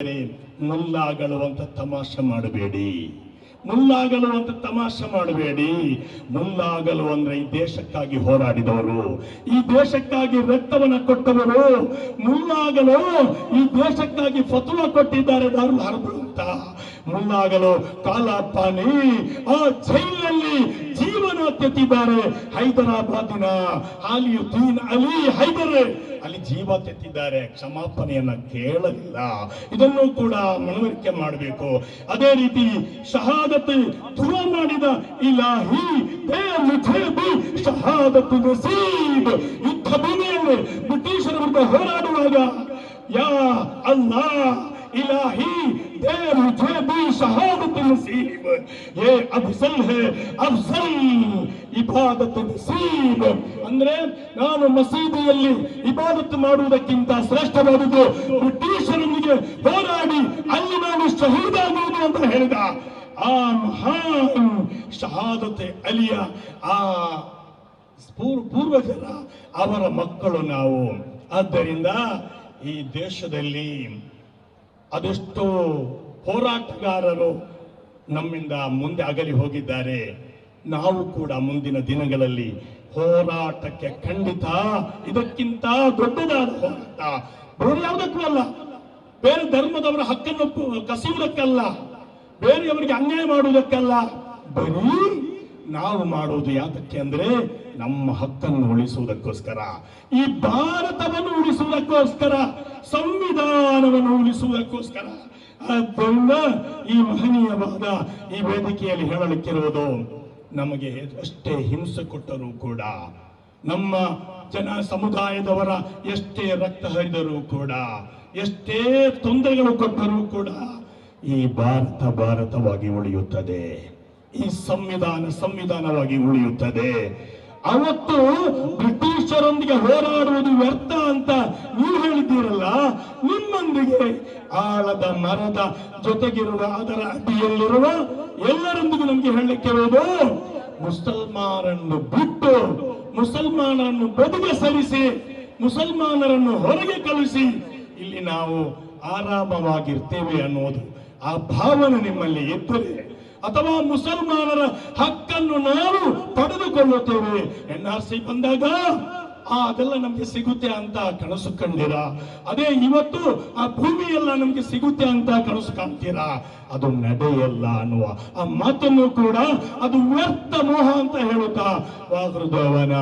ಮುಲ್ಲಾಗಳು ಅಂತ ತಮಾಷೆ ಮಾಡಬೇಡಿ. ಮುಲ್ಲಾಗಲು ಅಂತ ತಮಾಷೆ ಮಾಡಬೇಡಿ. ಮುಲ್ಲಾಗಲು ಅಂದ್ರೆ ಈ ದೇಶಕ್ಕಾಗಿ ಹೋರಾಡಿದವರು, ಈ ದೇಶಕ್ಕಾಗಿ ರಕ್ತವನ್ನ ಕೊಟ್ಟವರು. ಮುಲ್ಲಾಗಲು ಈ ದೇಶಕ್ಕಾಗಿ ಫತುವಾ ಕೊಟ್ಟಿದ್ದಾರೆ ದಾರುಲ್ ಹರ್ಬ್ ಅಂತ. ಮುಲ್ಲಾಗಲು ಕಾಲಾಪಾನಿ ಆ ಜೈಲಿನಲ್ಲಿ ಜೀವನ ತೆತ್ತಿದ್ದಾರೆ. ಹೈದರಾಬಾದಿನ ಆಲಿಯುದ್ದೀನ್ ಅಲಿ ಹೈದರ್ ಅಲ್ಲಿ ಜೀವ ತೆತ್ತಿದ್ದಾರೆ, ಕ್ಷಮಾಪಣೆಯನ್ನ ಕೇಳಲಿಲ್ಲ. ಇದನ್ನು ಕೂಡ ಮನವರಿಕೆ ಮಾಡಬೇಕು. ಅದೇ ರೀತಿ ಶಹಾದತ್ ದುವಾ ಮಾಡಿದ ಇಲಾಹಿ ದೇ ಮುಝೆ ಭಿ ಶಹಾದತ್ ನಸೀಬ್. ಯುದ್ಧ ಭೂಮಿಯಲ್ಲಿ ಬ್ರಿಟಿಷರ ವಿರುದ್ಧ ಹೋರಾಡುವಾಗ ಯಾ ಅಲ್ಲಾಹ್ इलाही दे मुझे भी शहादत नसीब, ये अफजल है अफजल इबादत नसीब. ಅಂದ್ರೆ ನಾನು ಮಸೀದಿಯಲ್ಲಿ ಇಬಾದತ್ ಮಾಡುವುದಕ್ಕಿಂತ ಶ್ರೇಷ್ಠವಾದುದು ಬ್ರಿಟಿಷರೊಂದಿಗೆ ಹೋರಾಡಿ ಅಲ್ಲಿ ನಾನು ಶಹೀದಾಗುವುದು ಅಂತ ಹೇಳಿದ ಆ ಮಹಾನ್ ಶಹಾದತ್ ಅಲಿಯ ಆ ಪೂರ್ವಜರ ಅವರ ಮಕ್ಕಳು ನಾವು. ಆದ್ದರಿಂದ ಈ ದೇಶದಲ್ಲಿ ಅದೆಷ್ಟೋ ಹೋರಾಟಗಾರರು ನಮ್ಮಿಂದ ಮುಂದೆ ಅಗಲಿ ಹೋಗಿದ್ದಾರೆ. ನಾವು ಕೂಡ ಮುಂದಿನ ದಿನಗಳಲ್ಲಿ ಹೋರಾಟಕ್ಕೆ ಖಂಡಿತ ಇದಕ್ಕಿಂತ ದೊಡ್ಡದಾದ ಹೋರಾಟ ಬೇರೆ ಯಾವುದಕ್ಕೂ ಅಲ್ಲ, ಬೇರೆ ಧರ್ಮದವರ ಹಕ್ಕನ್ನು ಕಸಿಯುವುದಕ್ಕಲ್ಲ, ಬೇರೆಯವರಿಗೆ ಅನ್ಯಾಯ ಮಾಡುವುದಕ್ಕಲ್ಲ. ಬರೀ ನಾವು ಮಾಡುವುದು ಯಾತಕ್ಕೆ ಅಂದ್ರೆ ನಮ್ಮ ಹಕ್ಕನ್ನು ಉಳಿಸುವುದಕ್ಕೋಸ್ಕರ, ಈ ಭಾರತವನ್ನು ಉಳಿಸುವುದಕ್ಕೋಸ್ಕರ, ಸಂವಿಧಾನವನ್ನು ಉಳಿಸುವುದಕ್ಕೋಸ್ಕರ. ಆದ್ದರಿಂದ ಈ ಮಹನೀಯವಾದ ಈ ವೇದಿಕೆಯಲ್ಲಿ ಹೇಳಲಿಕ್ಕಿರುವುದು, ನಮಗೆ ಎಷ್ಟೇ ಹಿಂಸೆ ಕೊಟ್ಟರೂ ಕೂಡ, ನಮ್ಮ ಜನ ಸಮುದಾಯದವರ ಎಷ್ಟೇ ರಕ್ತ ಹರಿದರೂ ಕೂಡ, ಎಷ್ಟೇ ತೊಂದರೆಗಳು ಕೊಟ್ಟರೂ ಕೂಡ ಈ ಭಾರತವಾಗಿ ಉಳಿಯುತ್ತದೆ. ಈ ಸಂವಿಧಾನವಾಗಿ ಉಳಿಯುತ್ತದೆ. ಅವತ್ತು ಬ್ರಿಟಿಷರೊಂದಿಗೆ ಹೋರಾಡುವುದು ವ್ಯರ್ಥ ಅಂತ ನೀವು ಹೇಳಿದ್ದೀರಲ್ಲ, ನಿಮ್ಮೊಂದಿಗೆ ಆಳದ ಮರದ ಜೊತೆಗಿರುವ ಅದರ ಅಡಿಯಲ್ಲಿರುವ ಎಲ್ಲರೊಂದಿಗೂ ನಮ್ಗೆ ಹೇಳಲಿಕ್ಕಿರೋದು, ಮುಸಲ್ಮಾನರನ್ನು ಬಿಟ್ಟು ಮುಸಲ್ಮಾನರನ್ನು ಬದಿಗೆ ಸರಿಸಿ ಮುಸಲ್ಮಾನರನ್ನು ಹೊರಗೆ ಕಳಿಸಿ ಇಲ್ಲಿ ನಾವು ಆರಾಮವಾಗಿರ್ತೇವೆ ಅನ್ನೋದು ಆ ಭಾವನೆ ನಿಮ್ಮಲ್ಲಿ ಇದ್ದರೆ, ಅಥವಾ ಮುಸಲ್ಮಾನರ ಹಕ್ಕನ್ನು ನಾವು ಪಡೆದುಕೊಳ್ಳುತ್ತೇವೆ, NRC ಬಂದಾಗ ಅದೆಲ್ಲ ನಮ್ಗೆ ಸಿಗುತ್ತೆ ಅಂತ ಕನಸು ಕಂಡಿರ, ಅದೇ ಇವತ್ತು ಆ ಭೂಮಿಯೆಲ್ಲ ನಮ್ಗೆ ಸಿಗುತ್ತೆ ಅಂತ ಕನಸು ಕಾಣ್ತೀರಾ, ಅದು ನಡೆಯಲ್ಲ ಅನ್ನುವ ಆ ಮಾತನ್ನು ಕೂಡ ಅದು ವ್ಯರ್ಥ ಮೋಹ ಅಂತ ಹೇಳುತ್ತಾ ವಾಹೃದವನ